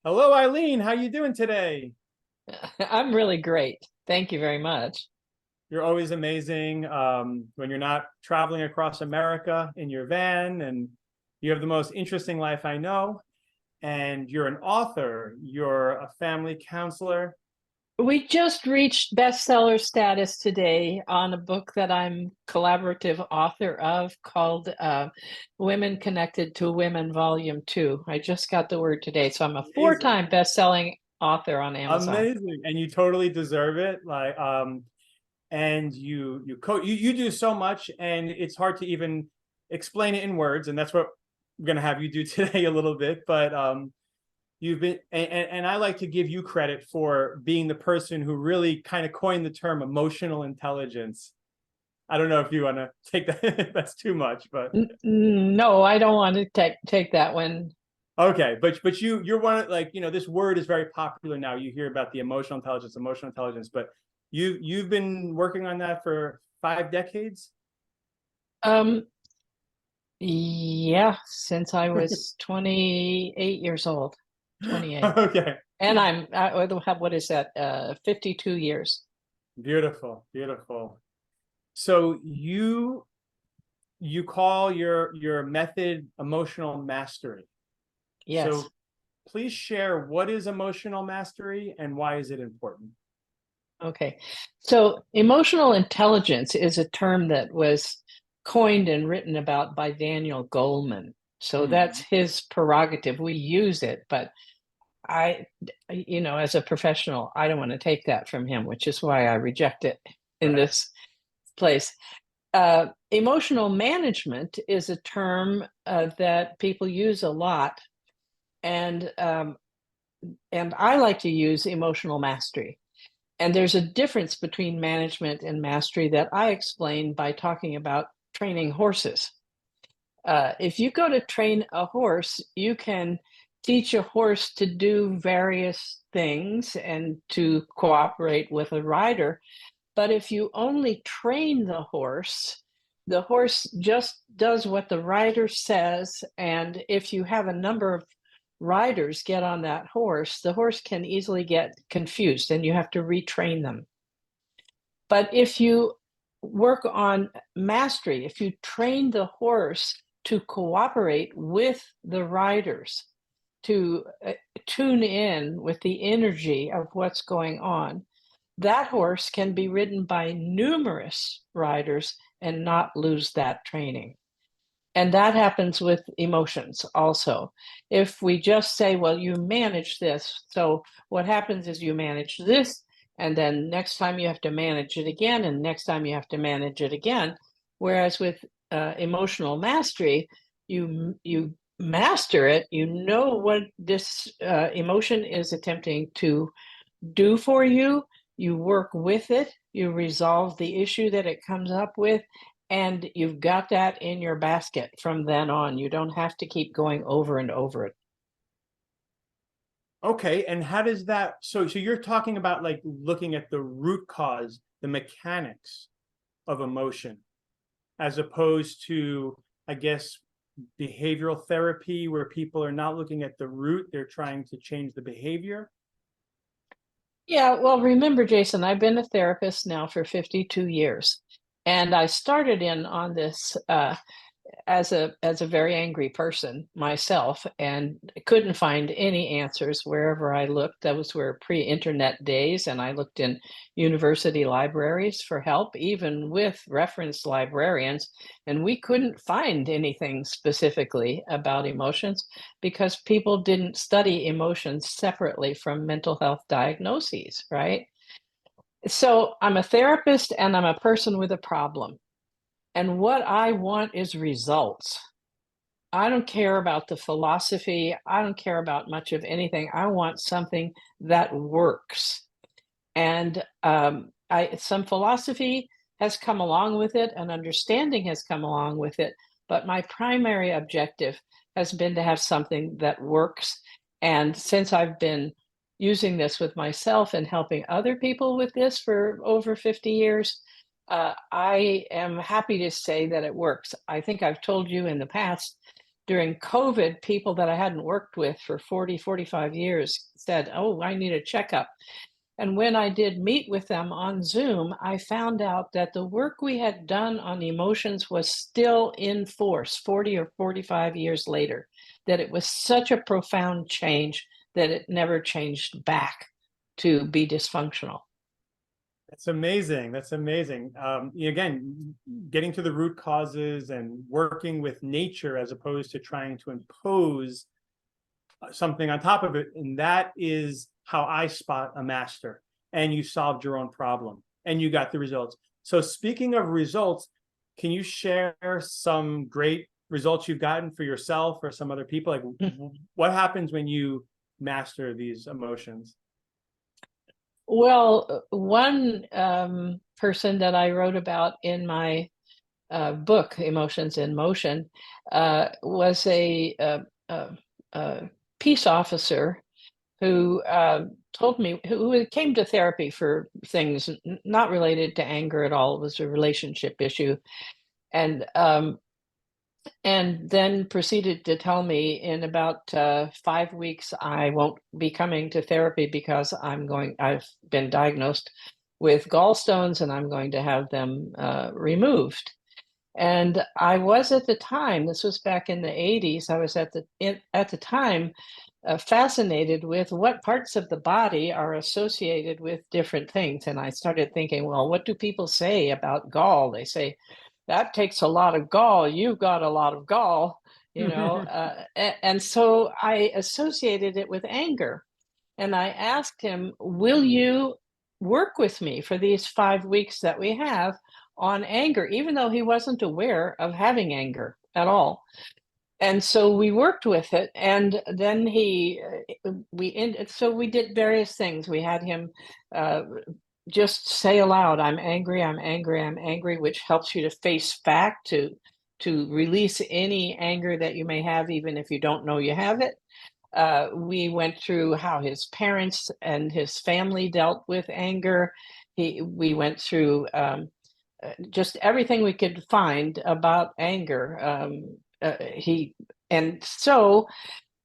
Hello, Eileen. How you doing today? I'm really great. Thank you very much. You're always amazing when you're not traveling across America in your van, and you have the most interesting life I know. And you're an author, you're a family counselor. We just reached bestseller status today on a book that I'm collaborative author of called Women Connected to Women Volume 2. I just got the word today. So I'm a Amazing, four-time best-selling author on Amazon. amazing, and you totally deserve it. And you do so much, and it's hard to even explain it in words, and that's what we're gonna have you do today a little bit. But you've been and I like to give you credit for being the person who really kind of coined the term emotional intelligence. I don't know if you want to take that. That's too much, but No, I don't want to take that one. okay. But you're one of, like, this word is very popular now. You hear about the emotional intelligence, but you've been working on that for 5 decades. Um, yeah, since I was 28 years old, 28. Okay, And what is that? 52 years. beautiful, beautiful. So you call your method emotional mastery. Yes. So please share, what is emotional mastery and why is it important? Okay. So emotional intelligence is a term that was coined and written about by Daniel Goleman. So that's Hmm. his prerogative. We use it, but I, as a professional, I don't want to take that from him, which is why I reject it in Right. this place. Emotional management is a term that people use a lot, and I like to use emotional mastery. And there's a difference between management and mastery that I explain by talking about training horses. If you go to train a horse, you can teach a horse to do various things and to cooperate with a rider. But if you only train the horse just does what the rider says. And if you have a number of riders get on that horse, the horse can easily get confused and you have to retrain them. But if you work on mastery, if you train the horse to cooperate with the riders, to tune in with the energy of what's going on, that horse can be ridden by numerous riders and not lose that training. And that happens with emotions also. If we just say, well, you manage this. So what happens is you manage this, and then next time you have to manage it again, and next time you have to manage it again. Whereas with emotional mastery, you master it, you know what this emotion is attempting to do for you, you work with it, you resolve the issue that it comes up with, and you've got that in your basket from then on. You don't have to keep going over and over it. Okay, and how does that, so you're talking about like looking at the root cause, the mechanics of emotion, as opposed to, I guess, behavioral therapy where people are not looking at the root, they're trying to change the behavior. Yeah, well, remember, Jason, I've been a therapist now for 52 years. And I started in on this as a very angry person myself and couldn't find any answers wherever I looked. Those were pre-internet days, and I looked in university libraries for help, even with reference librarians, and we couldn't find anything specifically about emotions because people didn't study emotions separately from mental health diagnoses, right? So I'm a therapist and I'm a person with a problem. And what I want is results. I don't care about the philosophy. I don't care about much of anything. I want something that works. And some philosophy has come along with it, and understanding has come along with it. But my primary objective has been to have something that works. And since I've been using this with myself and helping other people with this for over 50 years, I am happy to say that it works. I think I've told you in the past during COVID, people that I hadn't worked with for 40, 45 years said, "Oh, I need a checkup." And when I did meet with them on Zoom, I found out that the work we had done on emotions was still in force 40 or 45 years later, that it was such a profound change that it never changed back to be dysfunctional. That's amazing. That's amazing. Again, getting to the root causes and working with nature as opposed to trying to impose something on top of it. And that is how I spot a master. And you solved your own problem and you got the results. So speaking of results, can you share some great results you've gotten for yourself or some other people? Like what happens when you master these emotions? Well, one person that I wrote about in my book, Emotions in Motion, was a peace officer who told me, who came to therapy for things not related to anger at all. It was a relationship issue. And then proceeded to tell me in about 5 weeks I won't be coming to therapy because I've been diagnosed with gallstones and I'm going to have them removed. And I was at the time, this was back in the 80s, I was at the time fascinated with what parts of the body are associated with different things. And I started thinking, well, what do people say about gall? They say, that takes a lot of gall. You've got a lot of gall, and so I associated it with anger. And I asked him, will you work with me for these 5 weeks that we have on anger, even though he wasn't aware of having anger at all? And so we worked with it, and then so we did various things. We had him just say aloud, "I'm angry, I'm angry, I'm angry," which helps you to face fact, to release any anger that you may have, even if you don't know you have it. We went through how his parents and his family dealt with anger. We went through just everything we could find about anger. And so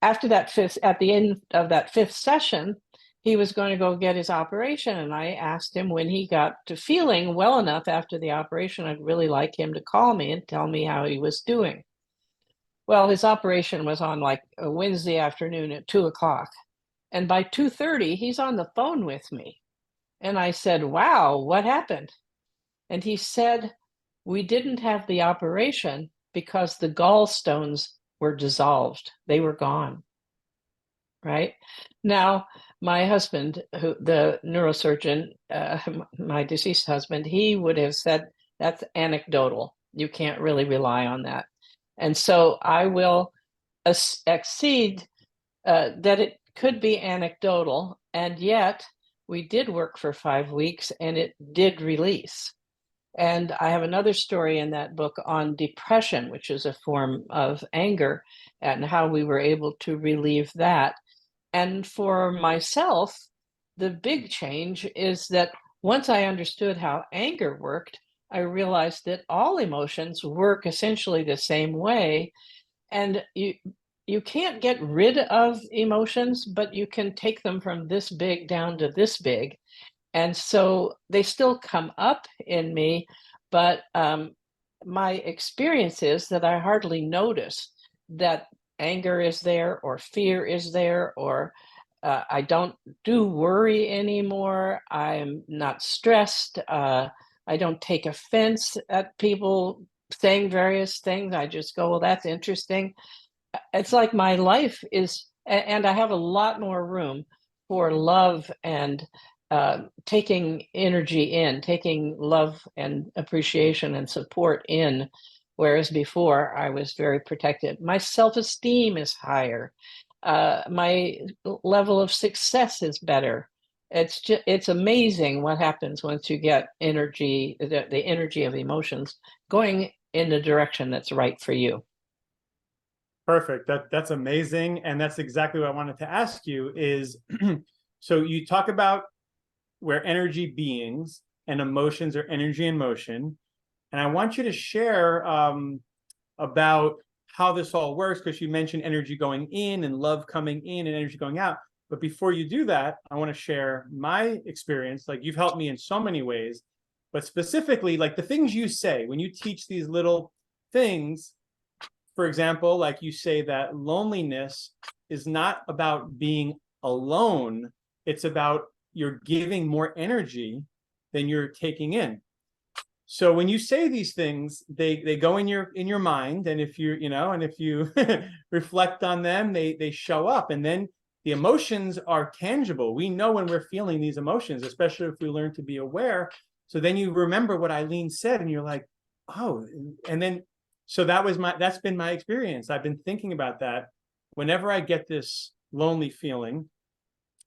after at the end of that fifth session, he was going to go get his operation. And I asked him when he got to feeling well enough after the operation, I'd really like him to call me and tell me how he was doing. Well, his operation was on like a Wednesday afternoon at 2 o'clock. And by 2:30, he's on the phone with me. And I said, "Wow, what happened?" And he said, "We didn't have the operation because the gallstones were dissolved. They were gone." Right? Now, my husband, the neurosurgeon, my deceased husband, he would have said, that's anecdotal. You can't really rely on that. And so I will accede that it could be anecdotal. And yet we did work for 5 weeks and it did release. And I have another story in that book on depression, which is a form of anger, and how we were able to relieve that. And for myself, the big change is that once I understood how anger worked, I realized that all emotions work essentially the same way. And you can't get rid of emotions, but you can take them from this big down to this big. And so they still come up in me, but my experience is that I hardly notice that anger is there or fear is there, or I don't do worry anymore. I'm not stressed. I don't take offense at people saying various things. I just go, well, that's interesting. It's like my life is, and I have a lot more room for love and taking energy in, taking love and appreciation and support in, whereas before I was very protected. My self-esteem is higher. My level of success is better. It's amazing what happens once you get energy, the energy of emotions going in the direction that's right for you. Perfect. That's amazing. And that's exactly what I wanted to ask you is, so you talk about where energy beings and emotions are energy in motion. And I want you to share about how this all works, because you mentioned energy going in and love coming in and energy going out. But before you do that, I want to share my experience. Like, you've helped me in so many ways, but specifically, like the things you say when you teach these little things. For example, like you say that loneliness is not about being alone. It's about you're giving more energy than you're taking in. So when you say these things, they go in your mind, and if you reflect on them, they show up, and then the emotions are tangible. We know when we're feeling these emotions, especially if we learn to be aware. So then you remember what Ilene said, and you're like, oh, and then so that's been my experience. I've been thinking about that whenever I get this lonely feeling.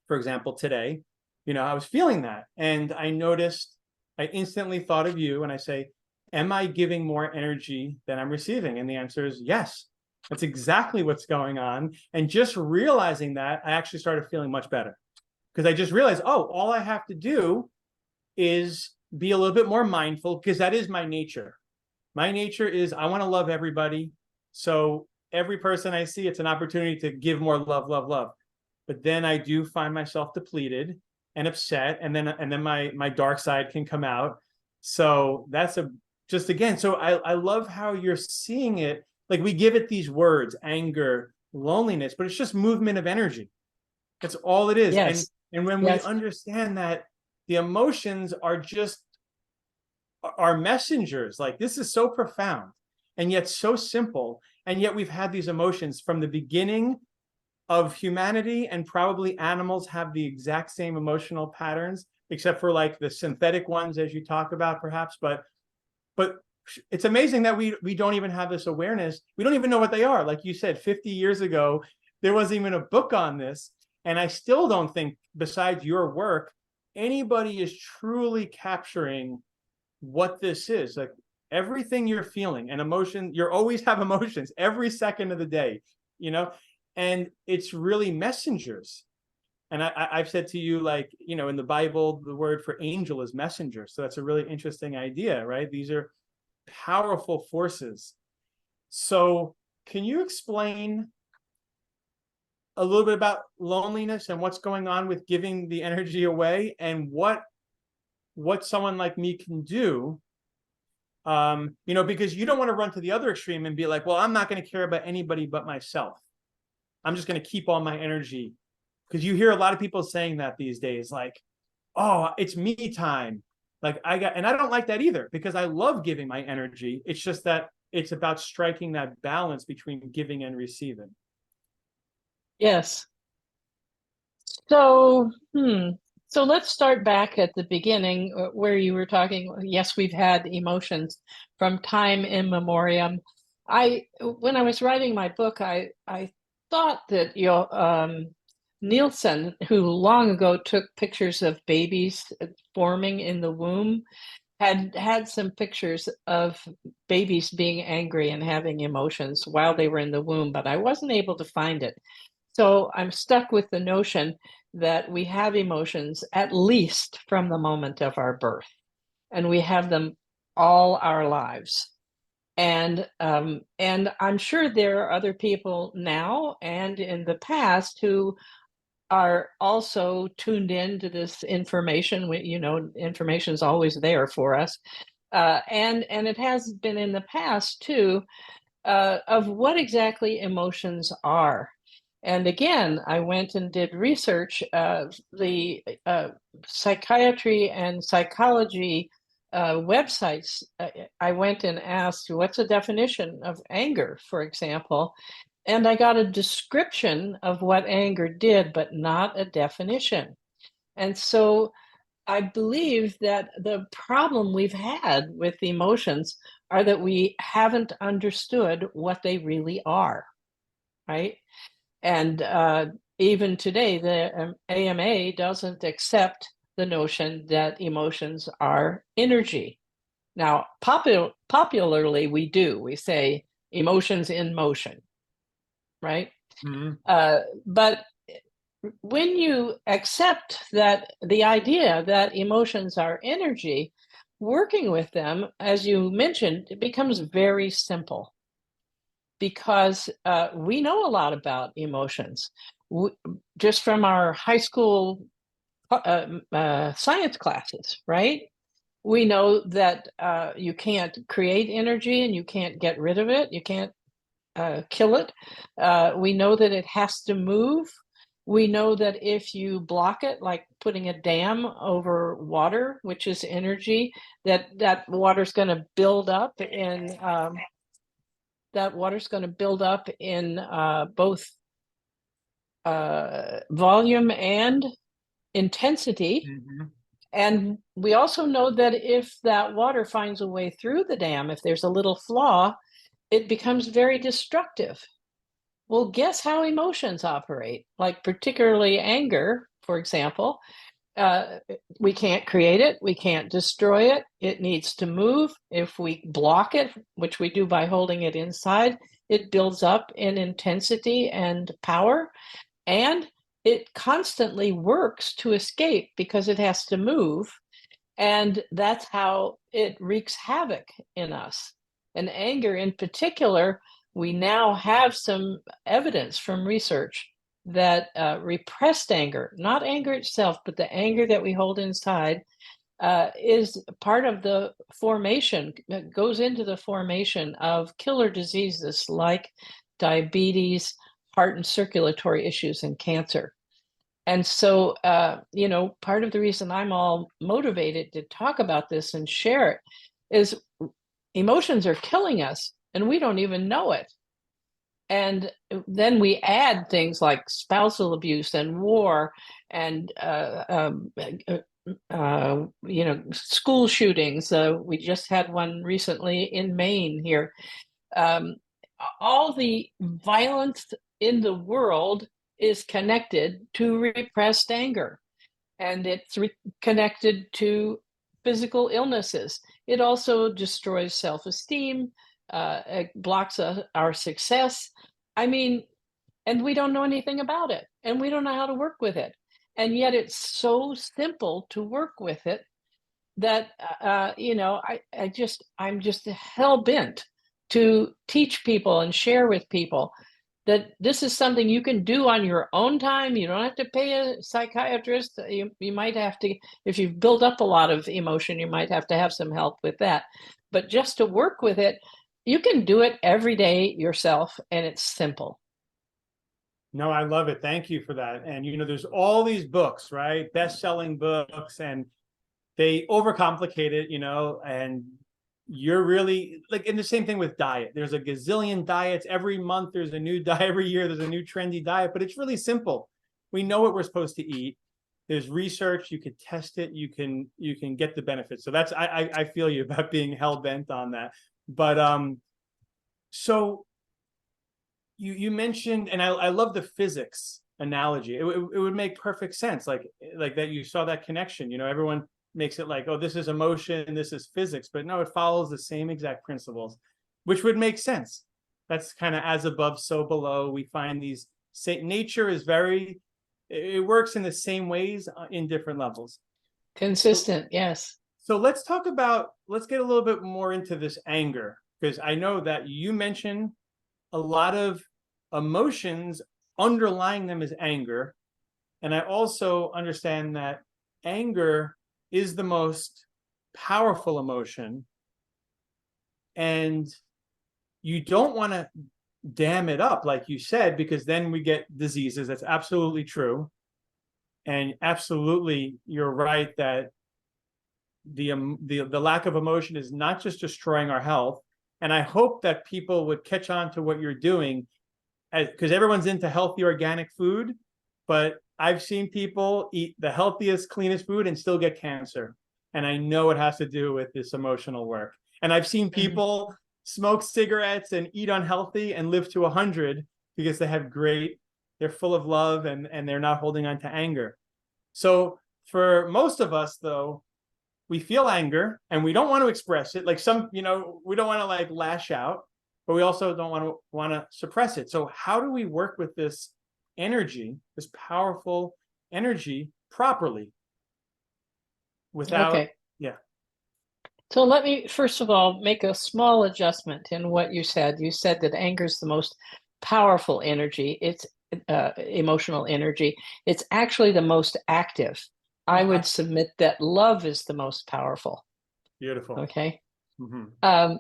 For example, today, I was feeling that, and I instantly thought of you, and I say, am I giving more energy than I'm receiving? And the answer is yes. That's exactly what's going on. And just realizing that, I actually started feeling much better, because I just realized, oh, all I have to do is be a little bit more mindful, because that is my nature. My nature is I want to love everybody. So every person I see, it's an opportunity to give more love, love, love. But then I do find myself depleted and upset, and then my dark side can come out. So that's just again. So I love how you're seeing it. Like, we give it these words: anger, loneliness, but it's just movement of energy. That's all it is. And Yes. and when we Yes. understand that the emotions are messengers, like, this is so profound and yet so simple. And yet we've had these emotions from the beginning of humanity, and probably animals have the exact same emotional patterns, except for like the synthetic ones, as you talk about, perhaps. But it's amazing that we don't even have this awareness. We don't even know what they are. Like you said, 50 years ago, there wasn't even a book on this. And I still don't think, besides your work, anybody is truly capturing what this is. Like, everything you're feeling and emotion, you always have emotions every second of the day, and it's really messengers. And I've said to you, like, in the Bible, the word for angel is messenger. So that's a really interesting idea, right? These are powerful forces. So can you explain a little bit about loneliness and what's going on with giving the energy away, and what someone like me can do? Because you don't want to run to the other extreme and be like, well, I'm not going to care about anybody but myself. I'm just going to keep all my energy. Because you hear a lot of people saying that these days, like, oh, it's me time. Like, and I don't like that either, because I love giving my energy. It's just that it's about striking that balance between giving and receiving. Yes. So, so let's start back at the beginning, where you were talking. Yes, we've had emotions from time immemorial. When I was writing my book, I thought that Nielsen, who long ago took pictures of babies forming in the womb, had some pictures of babies being angry and having emotions while they were in the womb, but I wasn't able to find it. So I'm stuck with the notion that we have emotions at least from the moment of our birth, and we have them all our lives. And I'm sure there are other people now and in the past who are also tuned in to this information. Information is always there for us, and it has been in the past too, of what exactly emotions are. And again, I went and did research. The psychiatry and psychology websites. I went and asked, what's a definition of anger, for example? And I got a description of what anger did, but not a definition. And so I believe that the problem we've had with the emotions are that we haven't understood what they really are, right? And even today, the AMA doesn't accept the notion that emotions are energy. Now, popularly, we do. We say emotions in motion, right? Mm-hmm. But when you accept that the idea that emotions are energy, working with them, as you mentioned, it becomes very simple. because we know a lot about emotions. Just from our high school science classes, right? We know that you can't create energy and you can't get rid of it. You can't kill it. We know that it has to move. We know that if you block it, like putting a dam over water, which is energy, that water's going to build up in both volume and intensity. Mhm. And we also know that if that water finds a way through the dam, if there's a little flaw, it becomes very destructive. Well, guess how emotions operate? Like, particularly anger, for example. We can't create it, we can't destroy it. It needs to move. If we block it, which we do by holding it inside, it builds up in intensity and power. And it constantly works to escape because it has to move. And that's how it wreaks havoc in us. And anger in particular, we now have some evidence from research that repressed anger, not anger itself, but the anger that we hold inside, is part of the formation, goes into the formation of killer diseases like diabetes, heart and circulatory issues, and cancer. And so, part of the reason I'm all motivated to talk about this and share it is emotions are killing us and we don't even know it. And then we add things like spousal abuse and war and, school shootings. We just had one recently in Maine here. Um, all the violence in the world is connected to repressed anger, and it's connected to physical illnesses. It also destroys self-esteem, it blocks our success. I mean, and we don't know anything about it, and we don't know how to work with it. And yet it's so simple to work with it that I'm just hell bent to teach people and share with people that this is something you can do on your own time. You don't have to pay a psychiatrist. You might have to, if you've built up a lot of emotion, you might have to have some help with that. But just to work with it, you can do it every day yourself, and it's simple. No, I love it. Thank you for that. And there's all these books, right? Best-selling books, and they overcomplicate it, and you're really like, in the same thing with diet. There's a gazillion diets every month. There's a new diet every year. There's a new trendy diet, but it's really simple. We know what we're supposed to eat. There's research. You could test it. You can get the benefits. So that's, I feel you about being hell bent on that. But so you mentioned, and I love the physics analogy. It would make perfect sense, like that. You saw that connection. Everyone makes it like, oh, this is emotion, this is physics, but no, it follows the same exact principles, which would make sense. That's kind of as above, so below. We find these, nature is it works in the same ways in different levels. Consistent, yes. So let's get a little bit more into this anger, because I know that you mentioned a lot of emotions underlying them is anger. And I also understand that anger is the most powerful emotion, and you don't want to dam it up, like you said, because then we get diseases. That's absolutely true. And absolutely, you're right that the lack of emotion is not just destroying our health. And I hope that people would catch on to what you're doing, because everyone's into healthy organic food, but I've seen people eat the healthiest, cleanest food and still get cancer. And I know it has to do with this emotional work. And I've seen people smoke cigarettes and eat unhealthy and live to 100 because they're full of love, and they're not holding on to anger. So for most of us, though, we feel anger and we don't want to express it. Like we don't want to like lash out, but we also don't want to suppress it. So how do we work with this energy, this powerful energy, properly without? Okay. Yeah. So let me first of all make a small adjustment in what you said. You said that anger is the most powerful energy. It's emotional energy. It's actually the most active. I Okay. would submit that love is the most powerful. Beautiful. Okay. Hmm. Um,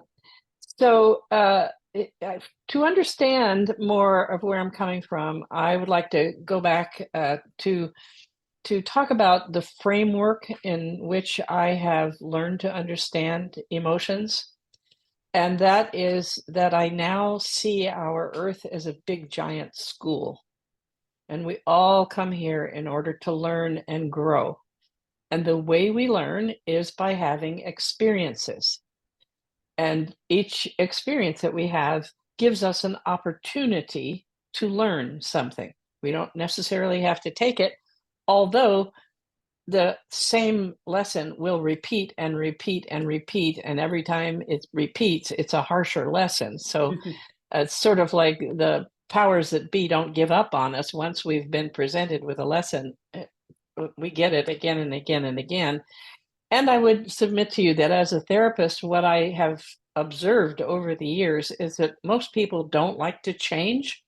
so to understand more of where I'm coming from, I would like to go back to talk about the framework in which I have learned to understand emotions. And that is that I now see our earth as a big giant school. And we all come here in order to learn and grow. And the way we learn is by having experiences. And each experience that we have gives us an opportunity to learn something. We don't necessarily have to take it, although the same lesson will repeat and repeat and repeat. And every time it repeats, it's a harsher lesson. So it's sort of like the powers that be don't give up on us once we've been presented with a lesson. We get it again and again and again. And I would submit to you that as a therapist, what I have observed over the years is that most people don't like to change.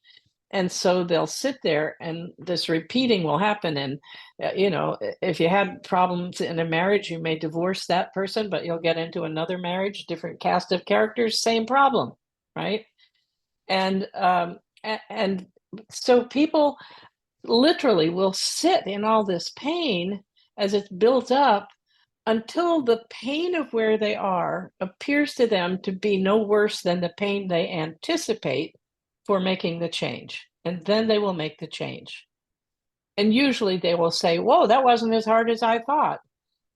And so they'll sit there and this repeating will happen. And, if you had problems in a marriage, you may divorce that person, but you'll get into another marriage, different cast of characters, same problem, right? And, and so people literally will sit in all this pain as it's built up until the pain of where they are appears to them to be no worse than the pain they anticipate for making the change. And then they will make the change. And usually they will say, whoa, that wasn't as hard as I thought.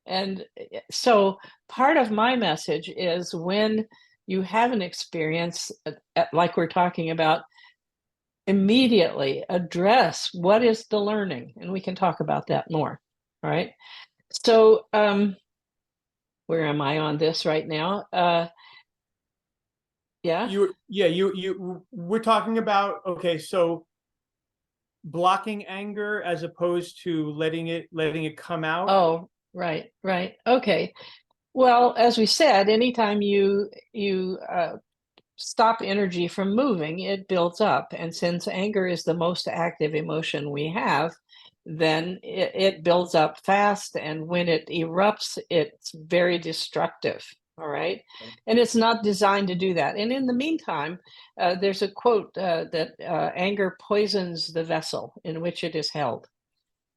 And so part of my message is when you have an experience, like we're talking about, immediately address what is the learning. And we can talk about that more. All right. So, where am I on this right now? Yeah. We're talking about, okay, so blocking anger as opposed to letting it come out. Oh, right, right. Okay. Well, as we said, anytime you stop energy from moving, it builds up. And since anger is the most active emotion we have, then it builds up fast. And when it erupts, it's very destructive. All right. And it's not designed to do that. And in the meantime, there's a quote that anger poisons the vessel in which it is held,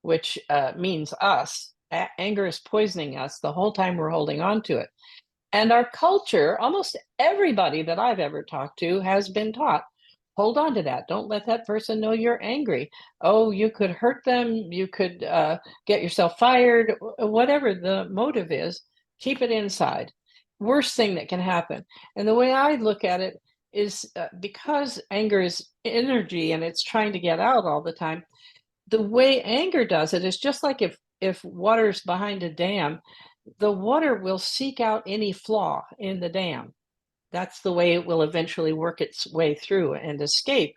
which means us. Anger is poisoning us the whole time we're holding on to it. And our culture, almost everybody that I've ever talked to has been taught, hold on to that. Don't let that person know you're angry. Oh, you could hurt them. You could get yourself fired, whatever the motive is, keep it inside. Worst thing that can happen. And the way I look at it is because anger is energy and it's trying to get out all the time, the way anger does it is just like if water's behind a dam, the water will seek out any flaw in the dam. That's the way it will eventually work its way through and escape.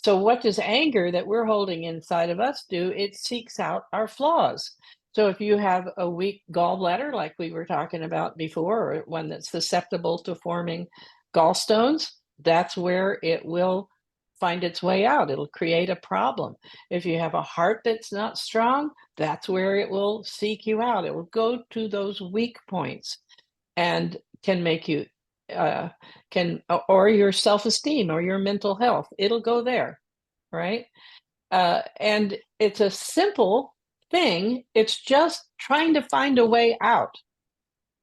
So, what does anger that we're holding inside of us do? It seeks out our flaws. So, if you have a weak gallbladder, like we were talking about before, or one that's susceptible to forming gallstones, that's where it will find its way out. It'll create a problem. If you have a heart that's not strong, that's where it will seek you out. It will go to those weak points and can make you or your self-esteem or your mental health, it'll go there, right? And it's a simple thing. It's just trying to find a way out.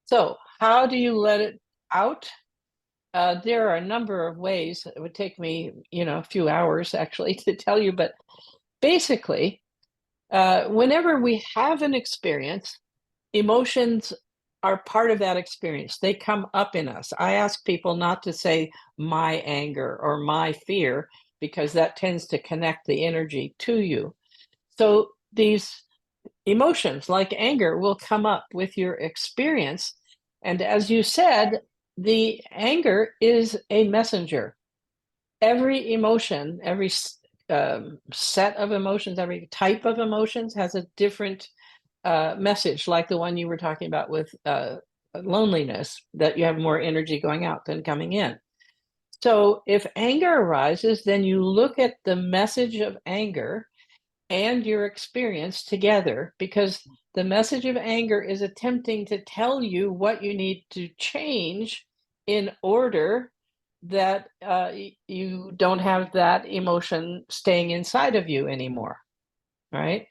So how do you let it out? There are a number of ways. It would take me a few hours actually to tell you, but basically whenever we have an experience, emotions are part of that experience. They come up in us. I ask people not to say my anger or my fear because that tends to connect the energy to you. So these emotions like anger will come up with your experience. And as you said, the anger is a messenger. Every emotion, every set of emotions, every type of emotions has a different message, like the one you were talking about with loneliness, that you have more energy going out than coming in. So if anger arises, then you look at the message of anger and your experience together, because the message of anger is attempting to tell you what you need to change in order that you don't have that emotion staying inside of you anymore, right?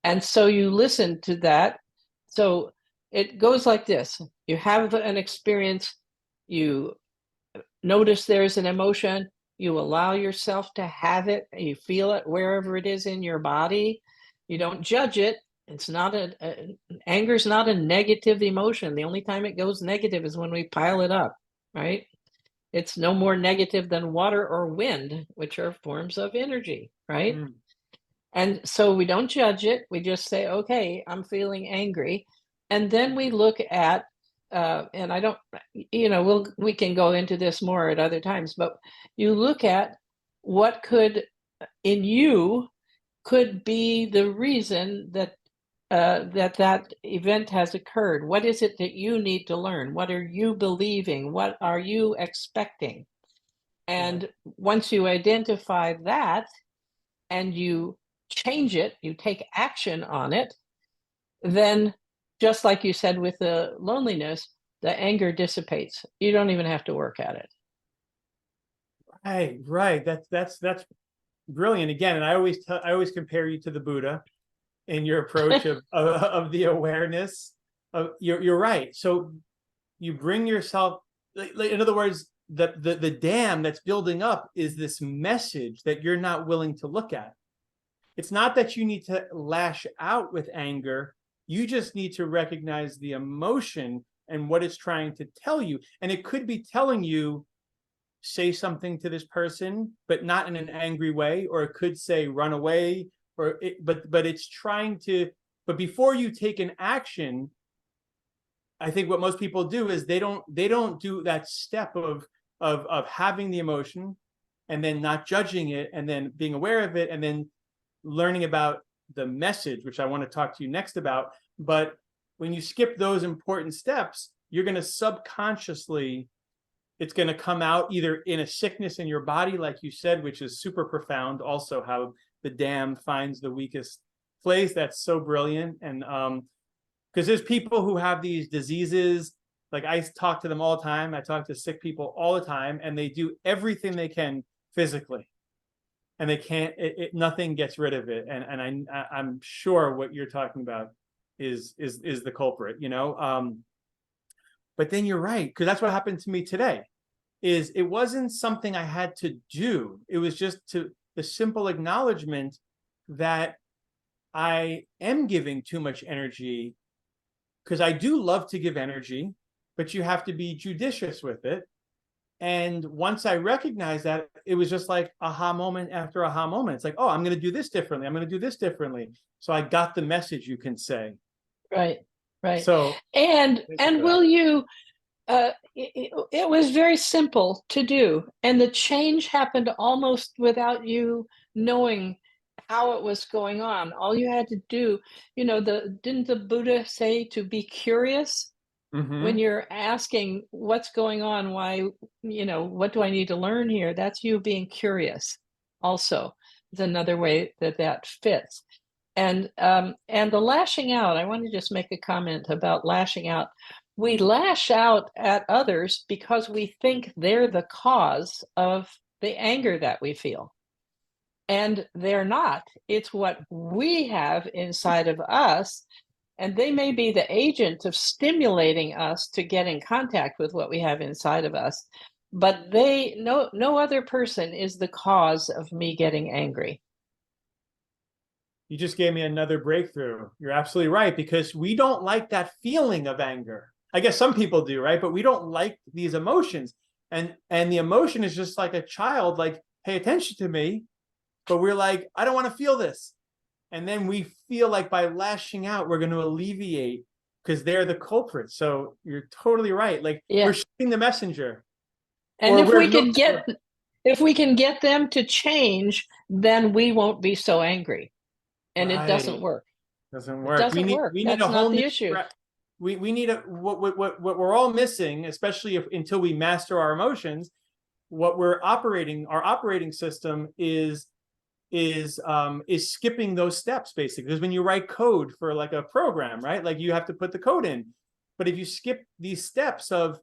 And so you listen to that. So it goes like this: you have an experience, you notice there's an emotion, you allow yourself to have it, you feel it wherever it is in your body. You don't judge it. It's not anger is not a negative emotion. The only time it goes negative is when we pile it up, right? It's no more negative than water or wind, which are forms of energy, right? Mm. And so we don't judge it. We just say, okay, I'm feeling angry. And then we look at, and I don't, we can go into this more at other times, but you look at what could in you could be the reason that that event has occurred. What is it that you need to learn? What are you believing? What are you expecting? And once you identify that and you change it, you take action on it, then just like you said with the loneliness, the anger dissipates. You don't even have to work at it. Right. That's brilliant. Again, and I always compare you to the Buddha in your approach of the awareness of you're right. So you bring yourself, in other words, the dam that's building up is this message that you're not willing to look at. It's not that you need to lash out with anger. You just need to recognize the emotion and what it's trying to tell you. And it could be telling you, say something to this person, but not in an angry way, or it could say run away, but it's trying to, but before you take an action, I think what most people do is they don't do that step of having the emotion and then not judging it and then being aware of it and then learning about the message, which I want to talk to you next about. But when you skip those important steps, you're going to subconsciously, it's going to come out either in a sickness in your body, like you said, which is super profound. Also, how the dam finds the weakest place. That's so brilliant. And because there's people who have these diseases, like I talk to them all the time. I talk to sick people all the time, and they do everything they can physically, and they can't. Nothing gets rid of it. And I'm sure what you're talking about is the culprit. But then you're right, because that's what happened to me today. Is it wasn't something I had to do. It was just the simple acknowledgement that I am giving too much energy, because I do love to give energy, but you have to be judicious with it. And once I recognized that, it was just like aha moment after aha moment. It's like, oh, I'm going to do this differently. I'm going to do this differently. So I got the message, you can say. Right. So, and will you it was very simple to do, and the change happened almost without you knowing how it was going on. All you had to do, didn't the Buddha say to be curious when you're asking what's going on? Why, what do I need to learn here? That's you being curious. Also, is another way that fits. And the lashing out, I want to just make a comment about lashing out. We lash out at others because we think they're the cause of the anger that we feel. And they're not. It's what we have inside of us. And they may be the agent of stimulating us to get in contact with what we have inside of us. But no other person is the cause of me getting angry. You just gave me another breakthrough. You're absolutely right, because we don't like that feeling of anger. I guess some people do, right? But we don't like these emotions. And the emotion is just like a child, like, pay attention to me. But we're like, I don't want to feel this. And then we feel like by lashing out, we're going to alleviate, because they're the culprit. So you're totally right. Like, we're shooting the messenger. And if we can get them to change, then we won't be so angry. And it doesn't work. Doesn't work. It doesn't work. We need That's a whole not the new issue. we need a what we're all missing, especially until we master our emotions. What we're operating, our operating system is skipping those steps, basically, because when you write code for like a program, right, like you have to put the code in, but if you skip these steps of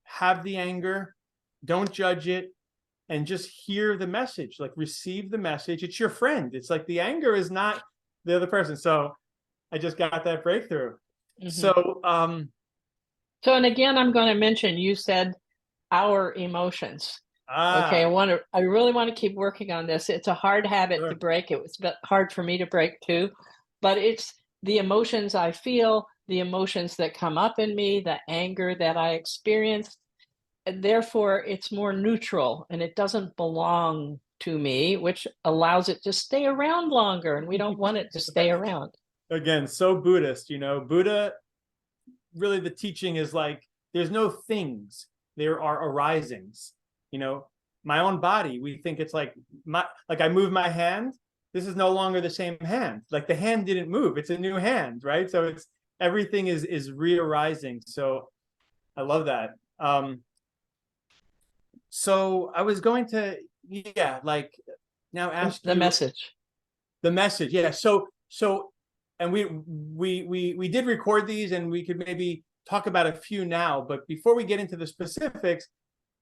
have the anger, don't judge it, and just hear the message, like receive the message, it's your friend. It's like the anger is not the other person. So I just got that breakthrough. So So, and again, I'm going to mention, you said our emotions. Okay, I really want to keep working on this. It's a hard habit to break. It was hard for me to break too, but it's the emotions I feel, the emotions that come up in me, the anger that I experience, and therefore it's more neutral and it doesn't belong to me, which allows it to stay around longer, and we don't want it to stay around. Again, so Buddhist, Buddha, really the teaching is like, there's no things, there are arisings. My own body, we think it's like I move my hand, this is no longer the same hand, like the hand didn't move, it's a new hand, right? So it's everything is re-arising. So I love that. So I was going to, like, now ask the you message. the message. Yeah. So and we did record these, and we could maybe talk about a few now, but before we get into the specifics,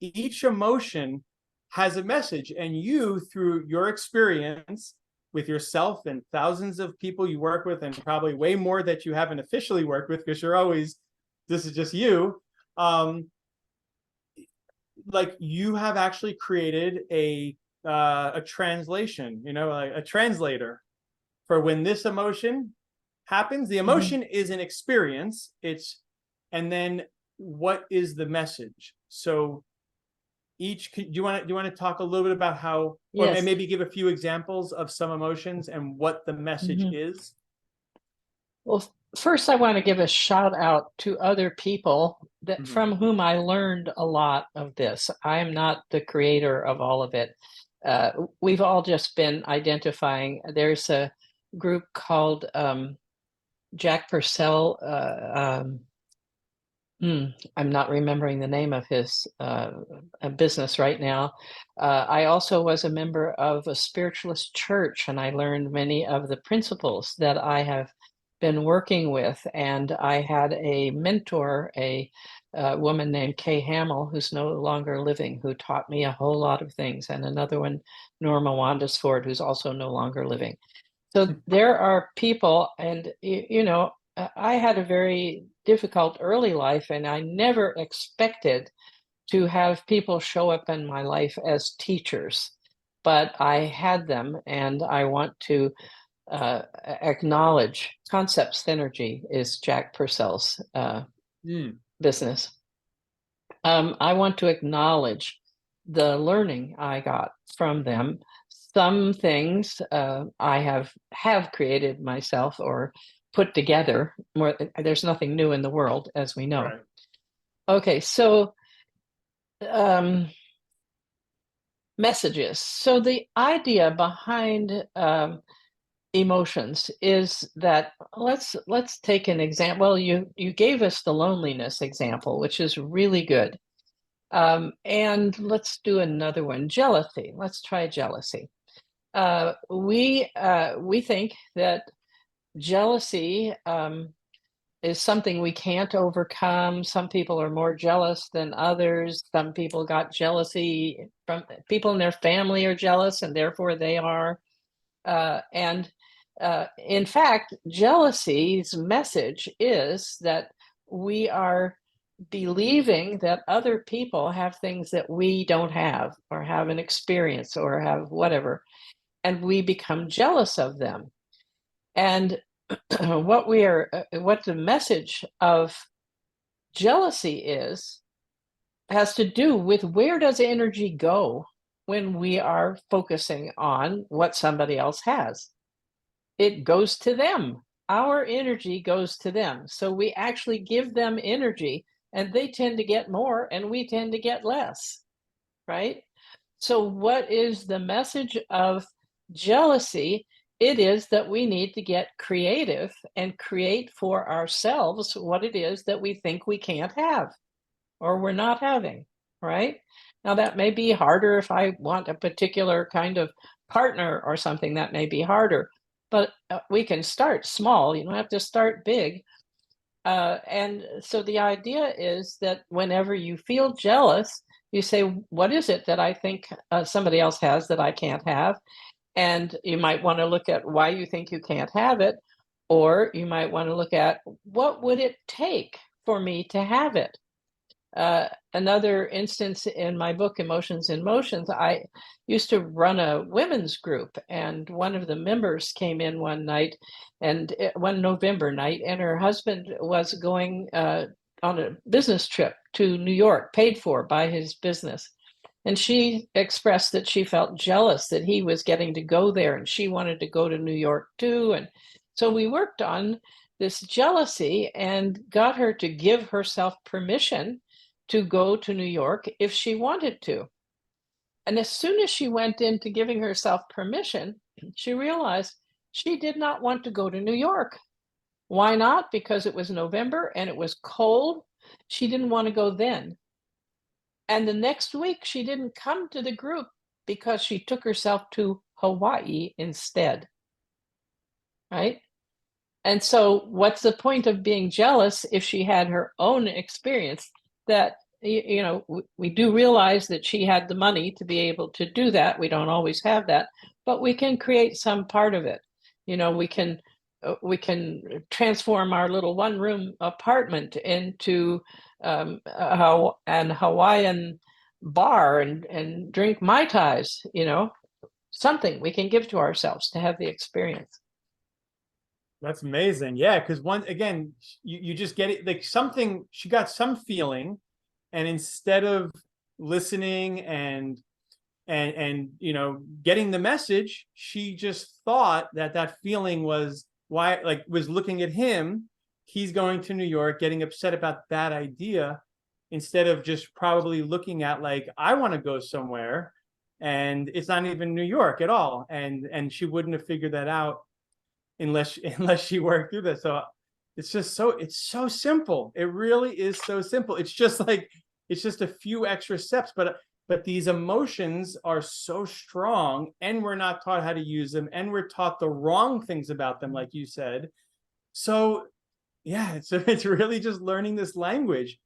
each emotion has a message, and you, through your experience with yourself and thousands of people you work with, and probably way more that you haven't officially worked with because this is just you, like you have actually created a translation, like a translator for when this emotion happens. The emotion is an experience, and then what is the message? So do you want to talk a little bit about how, or maybe give a few examples of some emotions and what the message is? Well, first I want to give a shout out to other people that from whom I learned a lot of this. I am not the creator of all of it. We've all just been identifying. There's a group called Jack Purcell. I'm not remembering the name of his business right now. I also was a member of a spiritualist church, and I learned many of the principles that I have been working with. And I had a mentor, a woman named Kay Hamill, who's no longer living, who taught me a whole lot of things, and another one, Norma Wandesford, who's also no longer living. So there are people, and I had a very difficult early life, and I never expected to have people show up in my life as teachers, but I had them, and I want to acknowledge Concept Synergy is Jack Purcell's business. I want to acknowledge the learning I got from them. Some things I have created myself or put together. There's nothing new in the world, as we know. Right. Okay, so messages. So the idea behind emotions is that, let's take an example. Well, you gave us the loneliness example, which is really good. And let's do another one. Jealousy. Let's try jealousy. We think that jealousy is something we can't overcome. Some people are more jealous than others. Some people got jealousy from people in their family are jealous, and therefore they are. In fact, jealousy's message is that we are believing that other people have things that we don't have, or have an experience, or have whatever, and we become jealous of them. And what the message of jealousy has to do with, where does energy go when we are focusing on what somebody else has? It goes to them. Our energy goes to them. So we actually give them energy, and they tend to get more and we tend to get less, right? So what is the message of jealousy? it is that we need to get creative and create for ourselves what it is that we think we can't have or we're not having, right? Now, that may be harder if I want a particular kind of partner or something, that may be harder, but we can start small. You don't have to start big. And so the idea is that whenever you feel jealous, you say, what is it that I think somebody else has that I can't have? And you might want to look at why you think you can't have it, or you might want to look at what would it take for me to have it. Another instance in my book, Emotions in Motions, I used to run a women's group, and one of the members came in one night, and one November night, and her husband was going on a business trip to New York, paid for by his business. And she expressed that she felt jealous that he was getting to go there, and she wanted to go to New York too. And so we worked on this jealousy and got her to give herself permission to go to New York if she wanted to. And as soon as she went into giving herself permission, she realized she did not want to go to New York. Why not? Because it was November and it was cold. She didn't want to go then. And the next week, she didn't come to the group because she took herself to Hawaii instead. Right? And so, what's the point of being jealous if she had her own experience? That, you know, we do realize that she had the money to be able to do that. We don't always have that, but we can create some part of it. You know, we can transform our little one-room apartment into an Hawaiian bar and drink Mai Tais, you know, something we can give to ourselves to have the experience. That's amazing. Yeah, because you just get it like something, she got some feeling, and instead of listening and you know, getting the message, she just thought that that feeling was why, like, was looking at him, he's going to New York, getting upset about that idea, instead of just probably looking at, like, I want to go somewhere and it's not even New York at all. And she wouldn't have figured that out unless she worked through this. So it's so simple. It really is so simple. It's just a few extra steps, but these emotions are so strong, and we're not taught how to use them, and we're taught the wrong things about them, like you said. So yeah, it's really just learning this language.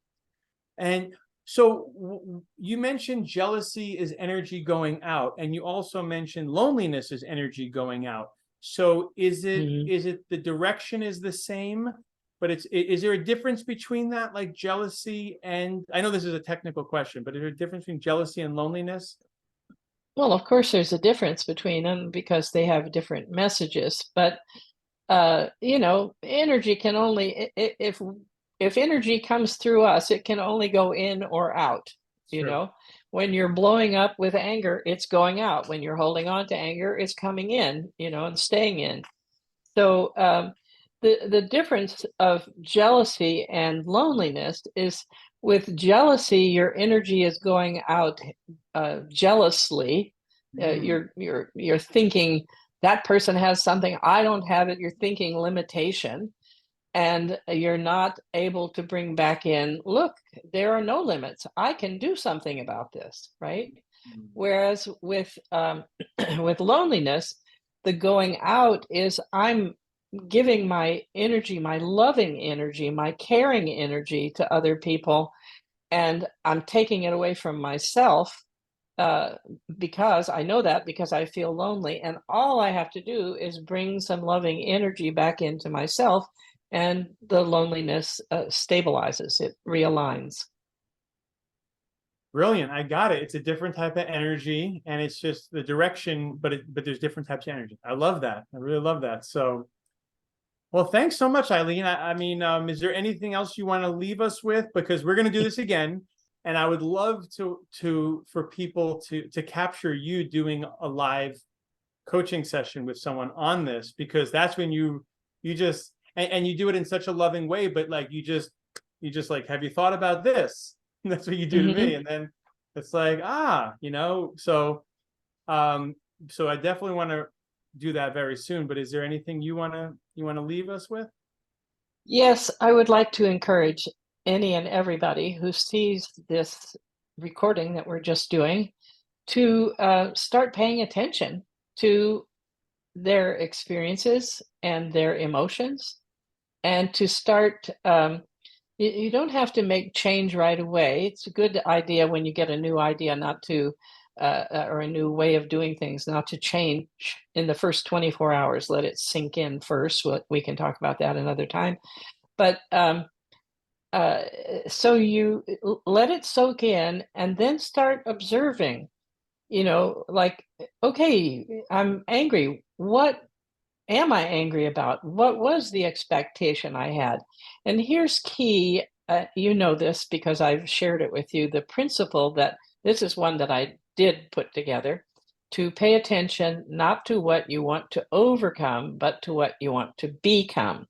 And so you mentioned jealousy is energy going out, and you also mentioned loneliness is energy going out. So is it the direction is the same, but is there a difference between that, like jealousy and, I know this is a technical question, but is there a difference between jealousy and loneliness? Well, of course, there's a difference between them because they have different messages. But you know, energy can only if energy comes through us, it can only go in or out. You Sure. know, when you're blowing up with anger, it's going out. When you're holding on to anger, it's coming in. You know, and staying in. So the difference of jealousy and loneliness is with jealousy, your energy is going out jealously. You're thinking that person has something I don't have it. You're thinking limitation, and you're not able to bring back in. Look, there are no limits. I can do something about this, right? Whereas with with loneliness, the going out is I'm giving my energy, my loving energy, my caring energy to other people, and I'm taking it away from myself uh, because I know that because I feel lonely, and all I have to do is bring some loving energy back into myself, and the loneliness stabilizes, it realigns. Brilliant. I got it. It's a different type of energy, and it's just the direction, but there's different types of energy. I love that. I really love that. So, well, thanks so much, Ilene. I mean, is there anything else you want to leave us with? Because we're going to do this again, and I would love for people to capture you doing a live coaching session with someone on this, because that's when you just and you do it in such a loving way, but like you just like, have you thought about this? And that's what you do to me, Mm-hmm. and then it's like, you know. So so I definitely want to do that very soon. But is there anything you wanna leave us with? Yes, I would like to encourage any and everybody who sees this recording that we're just doing to start paying attention to their experiences and their emotions, and to start. You don't have to make change right away. It's a good idea when you get a new idea not to, or a new way of doing things, not to change in the first 24 hours. Let it sink in first. We can talk about that another time. But uh, so you let it soak in and then start observing, like, okay, I'm angry. What am I angry about? What was the expectation I had? And here's key. You know this because I've shared it with you. The principle that this is one that I did put together, to pay attention not to what you want to overcome, but to what you want to become.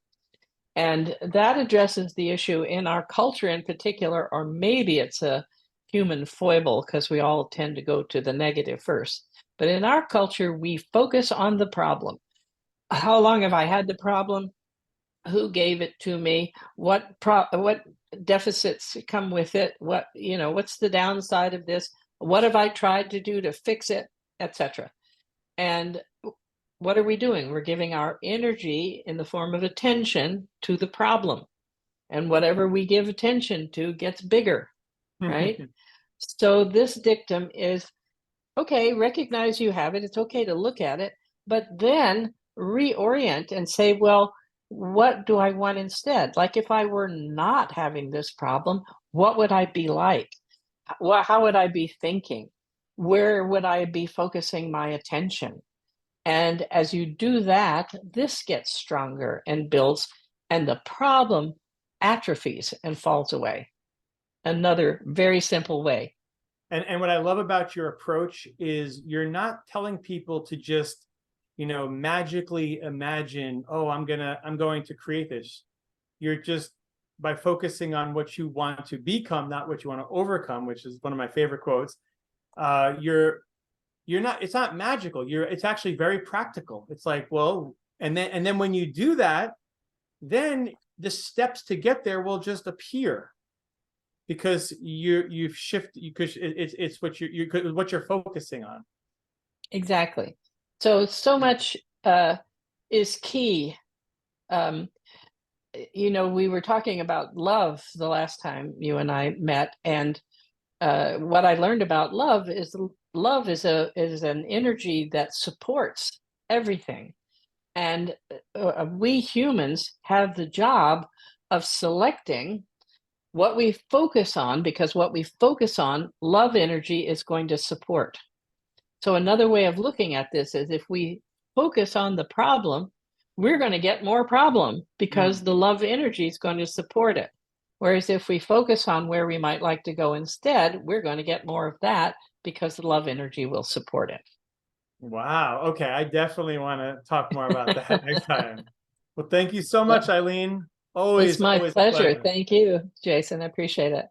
And that addresses the issue in our culture in particular, or maybe it's a human foible because we all tend to go to the negative first. But in our culture, we focus on the problem. How long have I had the problem? Who gave it to me? What deficits come with it? What's the downside of this? What have I tried to do to fix it, etc. And what are we doing? We're giving our energy in the form of attention to the problem. And whatever we give attention to gets bigger, right? So this dictum is, okay, recognize you have it. It's okay to look at it, but then reorient and say, well, what do I want instead? Like if I were not having this problem, what would I be like? How would I be thinking? Where would I be focusing my attention? And as you do that, this gets stronger and builds, and the problem atrophies and falls away. Another very simple way. And what I love about your approach is you're not telling people to just, magically imagine, oh, I'm going to create this. You're just, by focusing on what you want to become, not what you want to overcome, which is one of my favorite quotes. You're not, it's not magical. It's actually very practical. It's like, well, and then when you do that, then the steps to get there will just appear, because you've shifted, because it's what you're focusing on. Exactly. So much is key. We were talking about love the last time you and I met, and what I learned about love is an energy that supports everything, and we humans have the job of selecting what we focus on, because what we focus on, love energy is going to support. So another way of looking at this is, if we focus on the problem, we're going to get more problem because the love energy is going to support it. Whereas if we focus on where we might like to go instead, we're going to get more of that because the love energy will support it. Wow. Okay. I definitely want to talk more about that next time. Well, thank you so much, Ilene. It's Always, my always a pleasure. pleasure. Thank you, Jason. I appreciate it.